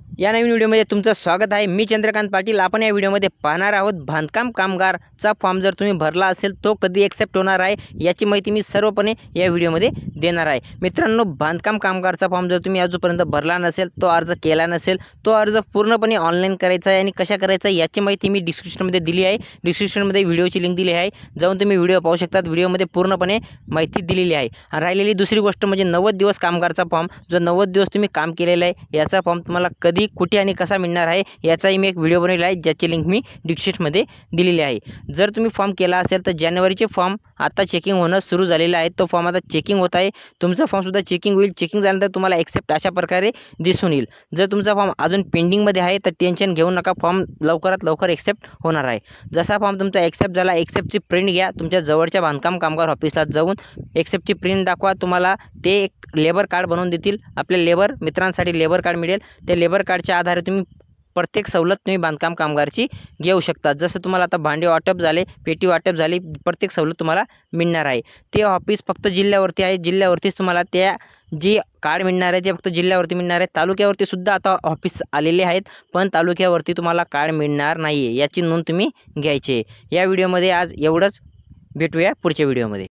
या नवीन व्हिडिओमध्ये तुमचं स्वागत आहे। मी चंद्रकांत पाटील। आपण या व्हिडिओमध्ये पाहणार आहोत बांधकाम कामगारचा फॉर्म जर तुम्ही भरला असेल तो कधी एक्सेप्ट होणार आहे याची माहिती मी सर्वपणे या व्हिडिओमध्ये देणार आहे। मित्रांनो, बांधकाम कामगारचा फॉर्म जर तुम्ही अजूनपर्यंत भरला नसेल, तो अर्ज केला नसेल, तो अर्ज पूर्णपणे ऑनलाईन करायचा आहे आणि कशा करायचा याची माहिती मी डिस्क्रिप्शनमध्ये दिली आहे। डिस्क्रिप्शनमध्ये व्हिडिओची लिंक दिली आहे, जाऊन तुम्ही व्हिडिओ पाहू शकता। व्हिडिओमध्ये पूर्णपणे माहिती दिलेली आहे। आणि राहिलेली दुसरी गोष्ट म्हणजे 90 दिवस कामगारचा फॉर्म, जो 90 दिवस तुम्ही काम केलेलं आहे याचा फॉर्म तुम्हाला कधी, कुठे आणि कसा मिळणार आहे याचाही मी एक व्हिडिओ बनवला आहे, ज्याची लिंक मी डिस्क्रिप्शनमध्ये दिलेली आहे। जर तुम्ही फॉर्म केला असेल तर जानेवारीचे फॉर्म आता चेकिंग होणं सुरू झालेलं आहे। तो फॉर्म आता चेकिंग होत आहे। तुमचा फॉर्म सुद्धा चेकिंग होईल। चेकिंग झाल्यानंतर तुम्हाला एक्सेप्ट अशा प्रकारे दिसून येईल। जर तुमचा फॉर्म अजून पेंडिंगमध्ये आहे तर टेन्शन घेऊ नका, फॉर्म लवकरात लवकर एक्सेप्ट होणार आहे। जसा फॉर्म तुमचा एक्सेप्ट झाला, एक्सेप्टची प्रिंट घ्या, तुमच्या जवळच्या बांधकाम कामगार ऑफिसला जाऊन एक्सेप्टची प्रिंट दाखवा। तुम्हाला ते एक लेबर कार्ड बनवून देतील। आपल्या लेबर मित्रांसाठी लेबर कार्ड मिळेल। त्या लेबर कार्डच्या आधारे तुम्ही प्रत्येक सवलत तुम्ही बांधकाम कामगारची घेऊ शकता। जसं तुम्हाला आता भांडे वाटप झाले, पेटी वाटप झाली, प्रत्येक सवलत तुम्हाला मिळणार आहे। ते ऑफिस फक्त जिल्ह्यावरती आहे। जिल्ह्यावरतीच तुम्हाला त्या जी कार्ड मिळणार आहे ते फक्त जिल्ह्यावरती मिळणार आहे। तालुक्यावरती सुद्धा आता ऑफिस आलेले आहेत, पण तालुक्यावरती तुम्हाला कार्ड मिळणार नाही आहे, याची नोंद तुम्ही घ्यायची आहे। या व्हिडिओमध्ये आज एवढंच। भेटूया पुढच्या व्हिडिओमध्ये।